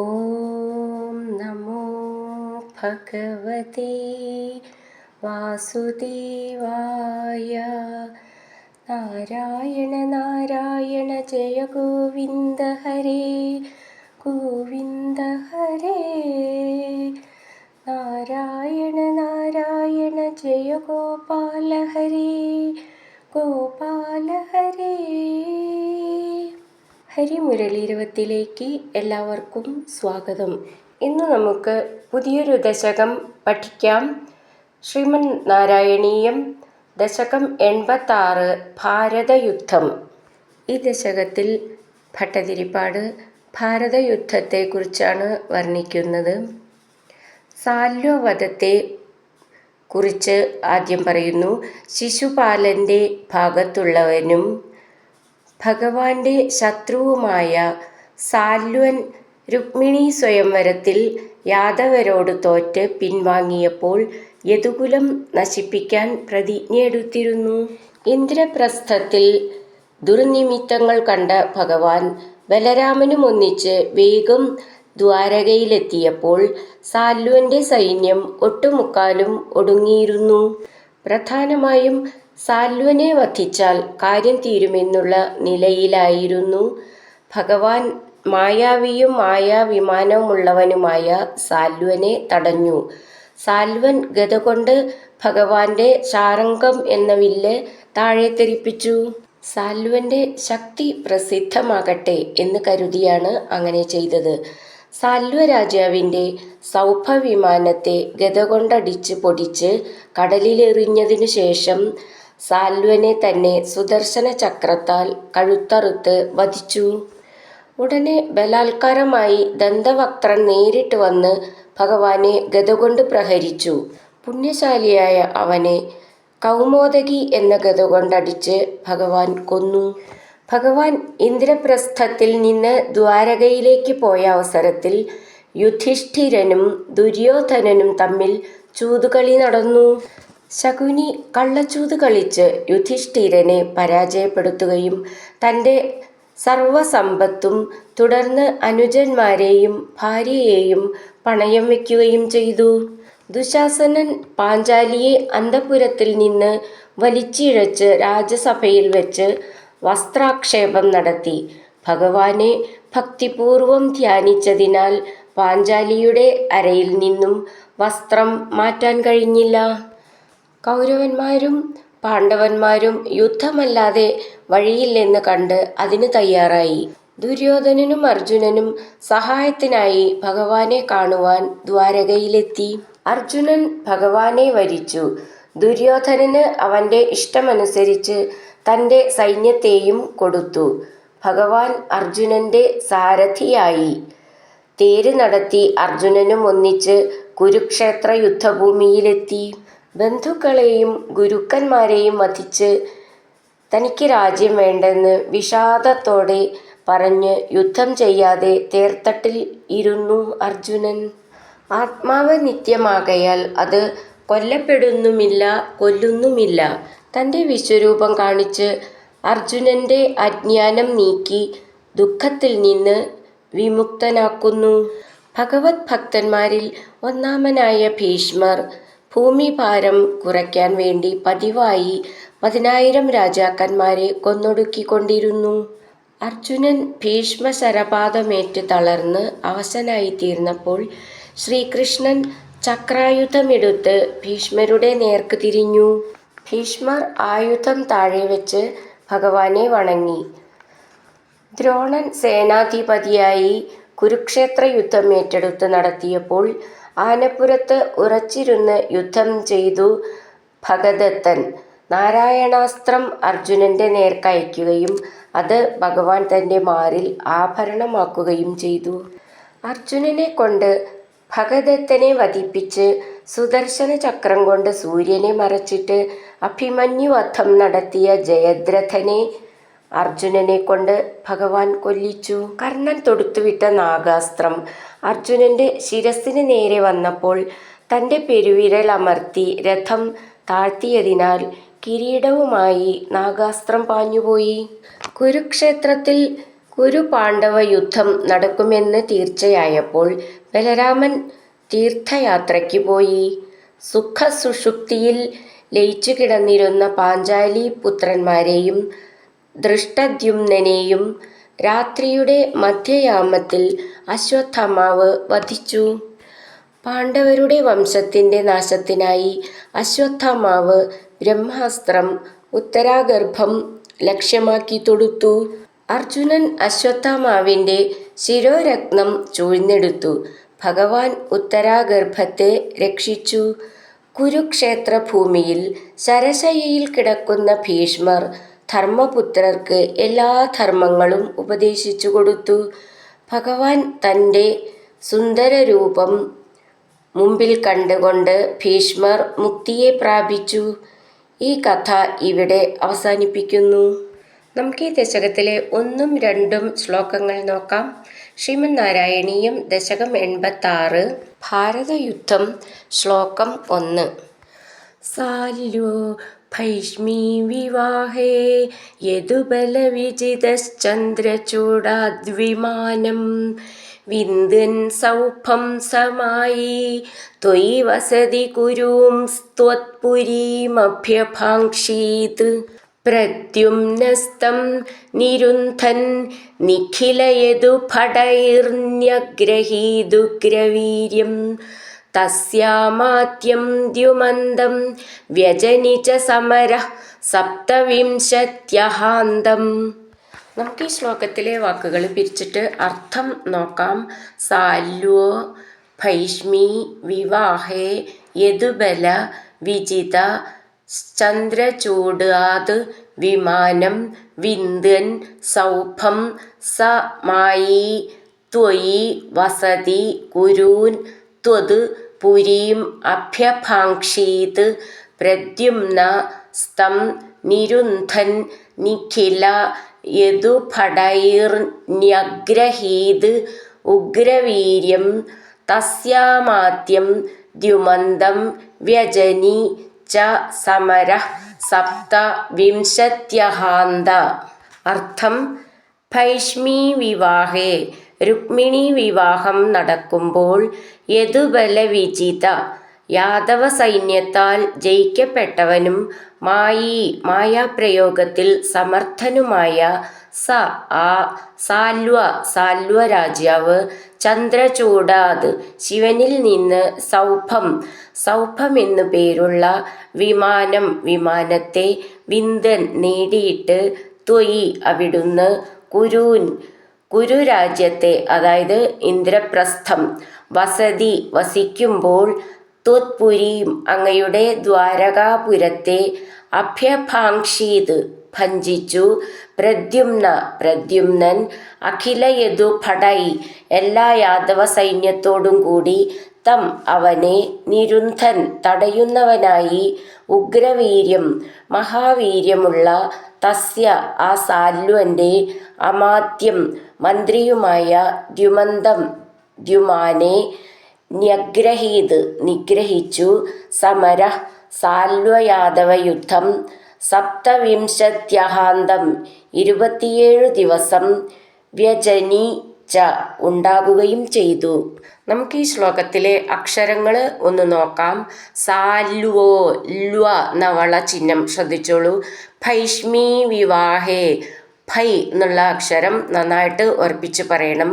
ഓം നമോ ഭഗവതേ വാസുദേവായ. നാരായണ നാരായണ ജയ ഗോവിന്ദ ഹരേ ഗോവിന്ദ ഹരേ. നാരായണ നാരായണ ജയ ഗോപാല ഹരേ ഗോപാല ഹരേ. ഹരിമുരളീരവത്തിലേക്ക് എല്ലാവർക്കും സ്വാഗതം. ഇന്ന് നമുക്ക് പുതിയൊരു ദശകം പഠിക്കാം. ശ്രീമൻ നാരായണീയം ദശകം 86 ഭാരതയുദ്ധം. ഈ ദശകത്തിൽ ഭട്ടതിരിപ്പാട് ഭാരതയുദ്ധത്തെക്കുറിച്ചാണ് വർണ്ണിക്കുന്നത്. സാല്വവധത്തെ കുറിച്ച് ആദ്യം പറയുന്നു. ശിശുപാലൻ്റെ ഭാഗത്തുള്ളവനും ഭഗവാന്റെ ശത്രുവുമായ സാല്വൻ രുക്മിണി സ്വയംവരത്തിൽ യാദവരോട് തോറ്റ് പിൻവാങ്ങിയപ്പോൾ യദുകുലം നശിപ്പിക്കാൻ പ്രതിജ്ഞയെടുത്തിരുന്നു. ഇന്ദ്രപ്രസ്ഥത്തിൽ ദുർനിമിത്തങ്ങൾ കണ്ട ഭഗവാൻ ബലരാമനുമൊന്നിച്ച് വേഗം ദ്വാരകയിലെത്തിയപ്പോൾ സാല്വന്റെ സൈന്യം ഒട്ടുമുക്കാലും ഒടുങ്ങിയിരുന്നു. പ്രധാനമായും സാല്വനെ വധിച്ചാൽ കാര്യം തീരുമെന്നുള്ള നിലയിലായിരുന്നു ഭഗവാൻ. മായാവിയും മായാവിമാനമുള്ളവനുമായ സാല്വനെ തടഞ്ഞു. സാൽവൻ ഗദ കൊണ്ട് ഭഗവാന്റെ ശാരംഗം എന്ന വില്ല് താഴെ തെറിപ്പിച്ചു. സാൽവന്റെ ശക്തി പ്രസിദ്ധമാകട്ടെ എന്ന് കരുതിയാണ് അങ്ങനെ ചെയ്തത്. സാൽവരാജാവിൻ്റെ സൗഭവിമാനത്തെ ഗദ കൊണ്ടടിച്ച് പൊടിച്ച് കടലിലെറിഞ്ഞതിനു ശേഷം സാൽവനെ തന്നെ സുദർശന ചക്രത്താൽ കഴുത്തറുത്ത് വധിച്ചു. ഉടനെ ബലാത്കാരമായി ദന്തവക്ത്രൻ നേരിട്ട് വന്ന് ഭഗവാനെ ഗദ കൊണ്ട് പ്രഹരിച്ചു. പുണ്യശാലിയായ അവനെ കൗമോദകി എന്ന ഗദ കൊണ്ടടിച്ച് ഭഗവാൻ കൊന്നു. ഭഗവാൻ ഇന്ദ്രപ്രസ്ഥത്തിൽ നിന്ന് ദ്വാരകയിലേക്ക് പോയ അവസരത്തിൽ യുധിഷ്ഠിരനും ദുര്യോധനനും തമ്മിൽ ചൂതുകളി നടന്നു. ശകുനി കള്ളച്ചൂത് കളിച്ച് യുധിഷ്ഠിരനെ പരാജയപ്പെടുത്തുകയും തൻ്റെ സർവസമ്പത്തും തുടർന്ന് അനുജന്മാരെയും ഭാര്യയെയും പണയം വയ്ക്കുകയും ചെയ്തു. ദുശാസനൻ പാഞ്ചാലിയെ അന്തഃപുരത്തിൽ നിന്ന് വലിച്ചിഴച്ച് രാജസഭയിൽ വെച്ച് വസ്ത്രാക്ഷേപം നടത്തി. ഭഗവാനെ ഭക്തിപൂർവം ധ്യാനിച്ചതിനാൽ പാഞ്ചാലിയുടെ അരയിൽ നിന്നും വസ്ത്രം മാറ്റാൻ കഴിഞ്ഞില്ല. കൗരവന്മാരും പാണ്ഡവന്മാരും യുദ്ധമല്ലാതെ വഴിയില്ലെന്ന് കണ്ട് അതിന് തയ്യാറായി. ദുര്യോധനനും അർജുനനും സഹായത്തിനായി ഭഗവാനെ കാണുവാൻ ദ്വാരകയിലെത്തി. അർജുനൻ ഭഗവാനെ വരിച്ചു. ദുര്യോധനന് അവൻ്റെ ഇഷ്ടമനുസരിച്ച് തൻ്റെ സൈന്യത്തെയും കൊടുത്തു. ഭഗവാൻ അർജുനൻ്റെ സാരഥിയായി. തേര് നടത്തി അർജുനനും ഒന്നിച്ച് കുരുക്ഷേത്ര യുദ്ധഭൂമിയിലെത്തി. ബന്ധുക്കളെയും ഗുരുക്കന്മാരെയും വധിച്ച് തനിക്ക് രാജ്യം വേണ്ടെന്ന് വിഷാദത്തോടെ പറഞ്ഞ് യുദ്ധം ചെയ്യാതെ തേർത്തട്ടിൽ ഇരുന്നു അർജുനൻ. ആത്മാവ് നിത്യമാകയാൽ അത് കൊല്ലപ്പെടുന്നുമില്ല, കൊല്ലുന്നുമില്ല. തൻ്റെ വിശ്വരൂപം കാണിച്ച് അർജുനൻ്റെ അജ്ഞാനം നീക്കി ദുഃഖത്തിൽ നിന്ന് വിമുക്തനാക്കുന്നു. ഭഗവത് ഭക്തന്മാരിൽ ഒന്നാമനായ ഭീഷ്മർ ഭൂമിഭാരം കുറയ്ക്കാൻ വേണ്ടി പതിവായി 10,000 രാജാക്കന്മാരെ കൊന്നൊടുക്കിക്കൊണ്ടിരുന്നു. അർജുനൻ ഭീഷ്മശരപാതമേറ്റ് തളർന്ന് അവശനായിത്തീർന്നപ്പോൾ ശ്രീകൃഷ്ണൻ ചക്രായുധമെടുത്ത് ഭീഷ്മരുടെ നേർക്ക് തിരിഞ്ഞു. ഭീഷ്മർ ആയുധം താഴെ വെച്ച് ഭഗവാനെ വണങ്ങി. ദ്രോണൻ സേനാധിപതിയായി കുരുക്ഷേത്ര യുദ്ധം ഏറ്റെടുത്ത് നടത്തിയപ്പോൾ ആനപ്പുരത്ത് ഉറച്ചിരുന്ന് യുദ്ധം ചെയ്തു ഭഗദത്തൻ നാരായണാസ്ത്രം അർജുനൻ്റെ നേർക്കയക്കുകയും അത് ഭഗവാൻ തൻ്റെ മാറിൽ ആഭരണമാക്കുകയും ചെയ്തു. അർജുനനെ കൊണ്ട് ഭഗദത്തനെ വധിപ്പിച്ച് സുദർശന ചക്രം കൊണ്ട് സൂര്യനെ മറച്ചിട്ട് അഭിമന്യുവധം നടത്തിയ ജയദ്രഥനെ അർജുനനെ കൊണ്ട് ഭഗവാൻ കൊല്ലിച്ചു. കർണൻ തൊടുത്തുവിട്ട നാഗാസ്ത്രം അർജുനൻ്റെ ശിരസിന് നേരെ വന്നപ്പോൾ തൻ്റെ പെരുവിരൽ അമർത്തി രഥം താഴ്ത്തിയതിനാൽ കിരീടവുമായി നാഗാസ്ത്രം പാഞ്ഞുപോയി. കുരുക്ഷേത്രത്തിൽ കുരു-പാണ്ഡവ യുദ്ധം നടക്കുമെന്ന് തീർച്ചയായപ്പോൾ ബലരാമൻ തീർത്ഥയാത്രയ്ക്ക് പോയി. സുഖസുഷുപ്തിയിൽ ലയിച്ചു കിടന്നിരുന്ന പാഞ്ചാലി പുത്രന്മാരെയും ധൃഷ്ടദ്യുമ്നനെയും രാത്രിയുടെ മധ്യയാമത്തിൽ അശ്വത്ഥാമാവ് വധിച്ചു. പാണ്ഡവരുടെ വംശത്തിന്റെ നാശത്തിനായി അശ്വത്ഥാമാവ് ബ്രഹ്മാസ്ത്രം ഉത്തരാഗർഭം ലക്ഷ്യമാക്കി തൊടുത്തു. അർജുനൻ അശ്വത്ഥാമാവിന്റെ ശിരോരത്നം ചൂഴ്ന്നെടുത്തു. ഭഗവാൻ ഉത്തരാഗർഭത്തെ രക്ഷിച്ചു. കുരുക്ഷേത്ര ഭൂമിയിൽ ശരശയ്യയിൽ കിടക്കുന്ന ഭീഷ്മർ ധർമ്മപുത്രർക്ക് എല്ലാ ധർമ്മങ്ങളും ഉപദേശിച്ചു കൊടുത്തു. ഭഗവാൻ തന്റെ സുന്ദരരൂപം മുമ്പിൽ കണ്ടുകൊണ്ട് ഭീഷ്മർ മുക്തിയെ പ്രാപിച്ചു. ഈ കഥ ഇവിടെ അവസാനിപ്പിക്കുന്നു. നമുക്ക് ഈ ദശകത്തിലെ 1ഉം 2ഉം ശ്ലോകങ്ങൾ നോക്കാം. ശ്രീമദ് നാരായണീയം ദശകം 86 ഭാരതയുദ്ധം ശ്ലോകം 1. സാല്യോ ഭൈഷ്മീ വിവാഹേ യദുബലവിജിതശ്ചന്ദ്രചൂഡാദ്വിമാനം വിന്ദൻ സൗഭം സമായി ത്വയി വസതി കുരൂംസ്ത്വത്പുരീമഭ്യഭാംക്ഷീത് പ്രദ്യുമ്നസ്തം നിരുന്ധൻ നിഖിലയദുഭടൈർന്യഗ്രഹീതുഗ്രവീര്യം തസ്യാമാത്യം ദ്യുമന്തം വ്യജനി ച സമരഃ സപ്തവിംശത്യഹാന്തം. നമുക്ക് ഈ ശ്ലോകത്തിലെ വാക്കുകൾ പിരിച്ചിട്ട് അർത്ഥം നോക്കാം. സാല്വോ ഭൈഷ്മീ വിവാഹേ യദുബല വിജിത ചന്ദ്രചൂഡാത് വിമാനം വിന്ദൻ സൗഭം സമായി ത്വയി വസതി കുരൂൻ ത്വത് പുരീം അഭ്യഭാംക്ഷീത് പ്രദ്യുമ്ന സ്തം നിരുന്ധൻ നിഖില യദുഭടൈർന്യഗ്രഹീത് ഉഗ്രവീര്യം തസ്യാമാത്യം ദ്യുമന്തം വ്യജനി ച സമരഃ സപ്തവിംശത്യഹാന്ത. അർത്ഥം: ഭൈഷ്മീ വിവാഹേ, രുക്മിണി വിവാഹം നടക്കുമ്പോൾ യദുബലവിജിത, യാദവ സൈന്യത്താൽ ജയിക്കപ്പെട്ടവനും മായി, മായാപ്രയോഗത്തിൽ സമർത്ഥനുമായ സാല്വ, സാല്വ രാജാവ് ചന്ദ്രചൂഡാത്, ശിവനിൽ നിന്ന് സൗഭം, സൗഭം എന്നു പേരുള്ള വിമാനം, വിമാനത്തെ വിന്ദൻ നേടിയിട്ട് ത്വയി അവിടുന്ന് കുരൂൻ, കുരുരാജ്യത്തെ അതായത് ഇന്ദ്രപ്രസ്ഥം വസതി വസിക്കുമ്പോൾ ത്വത്പുരീം അങ്ങയുടെ ദ്വാരകാപുരത്തെ അഭ്യഭാംക്ഷീത് ഭഞ്ജിച്ചു പ്രദ്യുമ്ന, പ്രദ്യുമ്നൻ അഖിലയദു ഭടൈ എല്ലാ യാദവ സൈന്യത്തോടും കൂടി തം അവനെ നിരുന്ധൻ തടയുന്നവനായി ഉഗ്രവീര്യം മഹാവീര്യമുള്ള തസ്യ ആ സാല്വന്റെ അമാത്യം മന്ത്രിയുമായ ദ്യുമന്തം ദ്യുമാനെ ന്യഗ്രഹീത് നിഗ്രഹിച്ചു സമരഃ സാല്വയാദവ യുദ്ധം സപ്തവിംശത്യഹാന്തം 27 ദിവസം വ്യജനി ച ഉണ്ടാകുകയും ചെയ്തു. നമുക്ക് ഈ ശ്ലോകത്തിലെ അക്ഷരങ്ങൾ ഒന്ന് നോക്കാം. സാല്വോ, ല്വ നവള ചിഹ്നം ശ്രദ്ധിച്ചോളൂ. ഭൈഷ്മീ വിവാഹേ, ഭൈ എന്നുള്ള അക്ഷരം നന്നായിട്ട് ഉറപ്പിച്ച് പറയണം.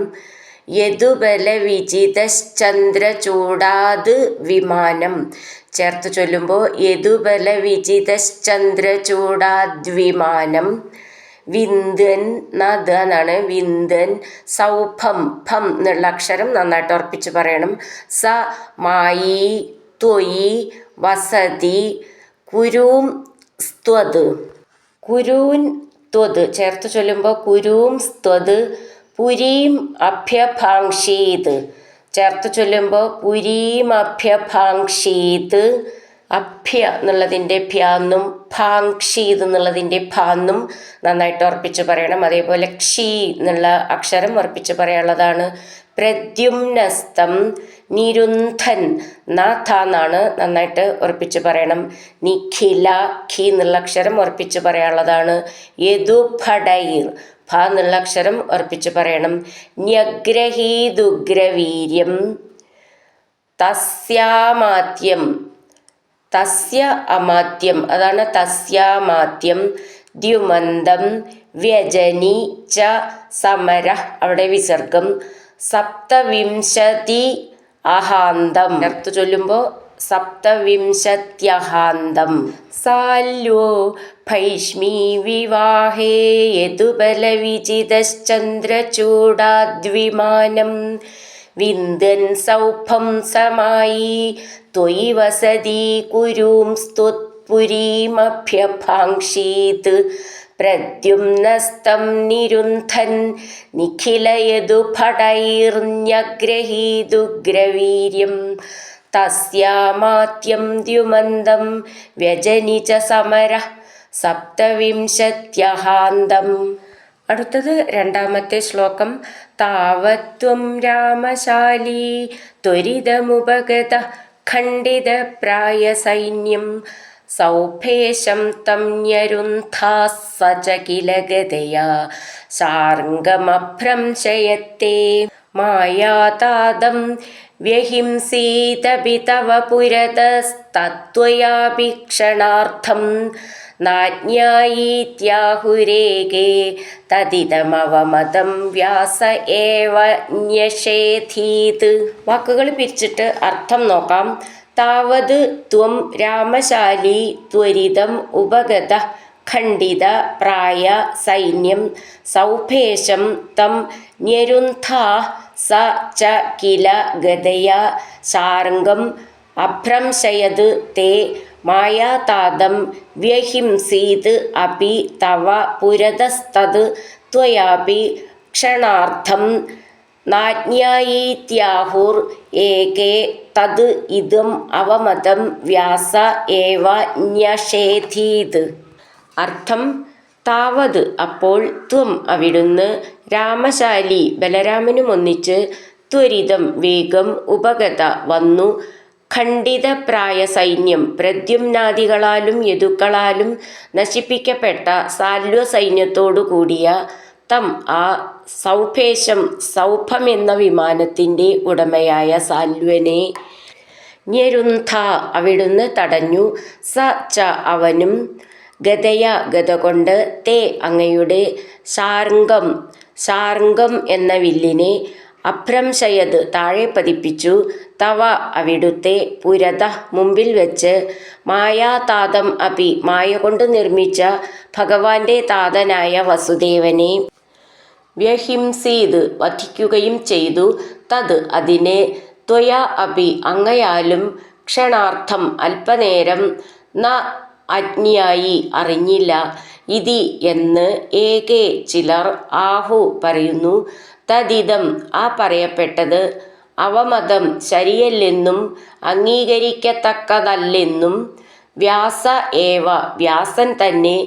യദുബലവിജിതശ്ചന്ദ്രചൂഡാത് വിമാനം ചേർത്ത് ചൊല്ലുമ്പോൾ യദുബലവിജിതശ്ചന്ദ്രചൂഡാദ്വിമാനം. വിന്ദൻ നദ എന്നാണ്, വിന്ദൻ സൗഭം, ഭം എന്നുള്ള അക്ഷരം നന്നായിട്ട് ഉറപ്പിച്ച് പറയണം. സ മായി ത്വയി വസതി കുരൂം സ്ത്വത്, കുരൂൻ ത്വത് ചേർത്ത് ചൊല്ലുമ്പോൾ കുരൂം സ്ത്വത് പുരീം അഭ്യഭാംക്ഷീത് ചേർത്ത് ചൊല്ലുമ്പോൾ പുരീമഭ്യഭാംക്ഷീത്. അഭ്യ എന്നുള്ളതിൻ്റെ ഭ്യാന്നും ഭാംക്ഷീത് എന്നുള്ളതിൻ്റെ ഭാന്നും നന്നായിട്ട് ഉറപ്പിച്ച് പറയണം. അതേപോലെ ക്ഷീ എന്നുള്ള അക്ഷരം ഉറപ്പിച്ച് പറയാനുള്ളതാണ്. പ്രദ്യുമ്നസ്തം നിരുന്ധൻ, നാഥ എന്നാണ്, നന്നായിട്ട് ഉറപ്പിച്ച് പറയണം. നിഖില, ഖി എന്നുള്ള അക്ഷരം ഉറപ്പിച്ച് പറയാനുള്ളതാണ്. യദുഭടൈർ, ഭ എന്നുള്ള അക്ഷരം ഉറപ്പിച്ച് പറയണം. ന്യഗ്രഹീതുഗ്രവീര്യം തസ്യാമാത്യം. തസ്യ അമാത്യം, അതാണ് തസ്യാമാത്യം. ദ്യുമന്തം വ്യജനി ച സമര, അവിടെ വിസർഗം. സപ്തവിംശതി അഹാന്തം, ചേർത്ത് ചൊല്ലുമ്പോൾ സപ്തവിംശത്യഹാന്തം. സാല്വോ ഭൈഷ്മീ വിവാഹേ യദുബലവിജിതശ്ചന്ദ്രചൂഡാദ്വിമാനം വിന്ദൻ സൗഭം സമായി ത്വയി വസതി കുരുംസ്ത്വത്പുരീമഭ്യഭാംക്ഷീത് പ്രദ്യുമ്നസ്തം നിരുന്ധൻ നിഖിലയദുഭടൈർന്യഗ്രഹീതുഗ്രവീര്യം തസ്യാമാത്യം ദ്യുമന്തം വ്യജനി ച സമര സപ്തവിംശത്യഹാന്തം. അടുത്തത് രണ്ടാമത്തെ ശ്ലോകം. താവത്വം രാമശാലീ ത്വരിതമുപഗത ഖണ്ഡിത പ്രായ സൈന്യം സൗഭേശം തം ന്യരുന്ധാഃ സ ച കില ഗദയാ ശാർംഗമഭ്രംശയത്തെ മായാതാദം വ്യഹിംസീതപി തവ പുരതസ്തത്ത്വയാപി ക്ഷണാർത്ഥം നാജ്ഞായീത്യാഹുരേകേ തദിതമവമതം വ്യാസ ഏവ ന്യഷേധീത്. വാക്കുകൾ പിരിച്ചിട്ട് അർത്ഥം നോക്കാം. താവത് ത്വം രാമശാലി ത്വരിതം ഉപഗത ഖണ്ഡിത പ്രായ സൈന്യം സൗഭേശം തം ന്യരുന്ധാഃ സ ച കില ഗദയാ ശാർംഗം അഭ്രംശയത് തേ മായാതാദം വ്യഹിംസീത് അപി തവ പുരതസ്തത് ത്വയാപി ക്ഷണാർത്ഥം നാജ്ഞായീത്യാഹുർ ഏകേ തത് ഇദം അവമതം വ്യാസ ഏവ ന്യഷേധീത്. അർത്ഥം: താവത് അപ്പോൾ, ത്വം അവിടുന്ന്, രാമശാലി ബലരാമനുമൊന്നിച്ച്, ത്വരിതം വേഗം, ഉപഗത വന്നു, ഖണ്ഡിതപ്രായ സൈന്യം പ്രദ്യുമ്നാദികളാലും യദുക്കളാലും നശിപ്പിക്കപ്പെട്ട സാല്വ സൈന്യത്തോടു കൂടിയ, തം ആ സൗഭേശം സൗഭം എന്ന വിമാനത്തിൻ്റെ ഉടമയായ സാല്വനെ, ന്യരുന്ധ അവിടുന്ന് തടഞ്ഞു, സ ച അവനും, ഗദയ ഗദ കൊണ്ട്, തേ അങ്ങയുടെ, ശാർംഗം ശാർംഗം എന്ന വില്ലിനെ, അഭ്രംശയത് താഴെ പതിപ്പിച്ചു, തവ അവിടുത്തെ, പുരത മുമ്പിൽ വെച്ച്, മായാതാതം അപി മായ കൊണ്ട് നിർമ്മിച്ച ഭഗവാന്റെ താതനായ വസുദേവനെ, വ്യഹിംസീത് വധിക്കുകയും ചെയ്തു, തത് അതിനെ, ത്വയാ അപി അങ്ങയാലും, ക്ഷണാർത്ഥം അല്പനേരം, ന അജ്ഞായി അറിഞ്ഞില്ല, ഇതി എന്ന്, ഏകേ ചിലർ, ആഹു പറയുന്നു, തദിദം ആ പറയപ്പെട്ടത്, അവമതം ശരിയല്ലെന്നും അംഗീകരിക്കത്തക്കതല്ലെന്നും, വ്യാസ ഏവ വ്യാസൻ തന്നെ,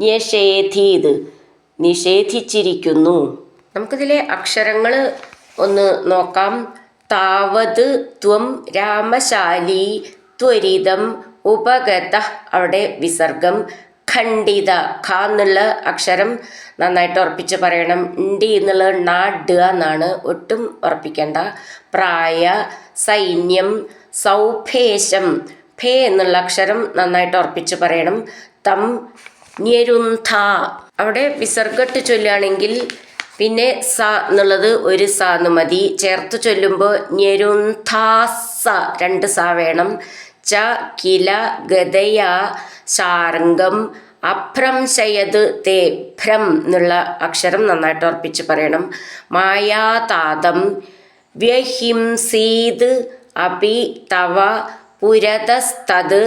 ന്യഷേധീത് നിഷേധിച്ചിരിക്കുന്നു. നമുക്കിതിലെ അക്ഷരങ്ങൾ ഒന്ന് നോക്കാം. താവത് ത്വം രാമശാലി ത്വരിതം ഉപഗത, അവിടെ വിസർഗം. ഖണ്ഡിത, ഖ എന്നുള്ള അക്ഷരം നന്നായിട്ട് ഉറപ്പിച്ച് പറയണം. ണ്ടി എന്നുള്ളത് നാഡ് എന്നാണ്, ഒട്ടും ഉറപ്പിക്കേണ്ട. പ്രായ സൈന്യം സൗഭേശം, ഭേ എന്നുള്ള അക്ഷരം നന്നായിട്ട് ഉറപ്പിച്ച് പറയണം. തം ന്യരുന്ധ, അവിടെ വിസർഗട്ട് ചൊല്ലുകയാണെങ്കിൽ പിന്നെ സ എന്നുള്ളത് ഒരു സ എന്ന് മതി. ചേർത്ത് ചൊല്ലുമ്പോൾ ന്യരുന്ധാസ രണ്ട് സ വേണം. ച കില ഗദയാ ശാർംഗം അഭ്രംശയത് തേ, ഭ്രം എന്നുള്ള അക്ഷരം നന്നായിട്ട് ഉറപ്പിച്ച് പറയണം. മായാതാതം വ്യഹിംസീത് അപി തവ പുരതസ്തത്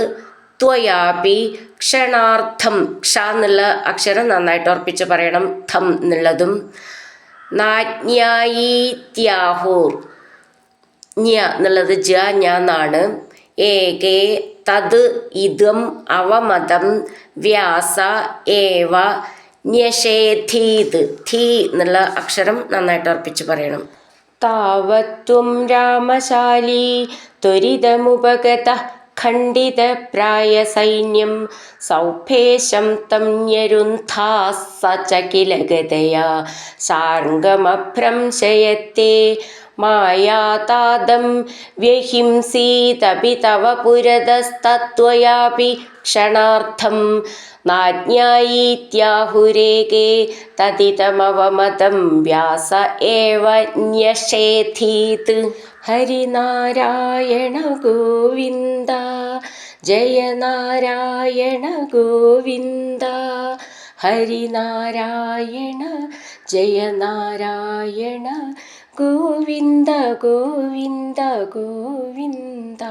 ത്വയാപി ക്ഷണാർത്ഥം, ക്ഷ എന്നുള്ള അക്ഷരം നന്നായിട്ട് ഉറപ്പിച്ച് പറയണം. ഥം എന്നുള്ളതും. നാജ്ഞായീത്യാഹൂർ, ജ്ഞ എന്നുള്ളത് ജ ഞാ എന്നാണ്. ഏകേ തത് ഇദം അവമതം വ്യാസ ഏവ ന്യഷേധീത്, ധീ എന്നുള്ള അക്ഷരം നന്നായിട്ട് ഉറപ്പിച്ച് പറയണം. താവത്വം രാമശാലി ത്വരിതമുപഗത खण्डितप्रायसैन्यं सौभेशं तं न्यरुन्धाः स च किल गदया शार्ङ्गमभ्रंशयत्ते मायातादं व्यहिंसीदपि तव पुरतस्तत्त्वयापि क्षणार्थं नाज्ञायीत्याहुरेके तदिदमवमतं व्यास एव न्यषेधीत्. ഹരിനാരായണ ഗോവിന്ദ ജയ നാരായണ ഗോവിന്ദ ഹരിനാരായണ ജയ നാരായണ ഗോവിന്ദ ഗോവിന്ദ ഗോവിന്ദ.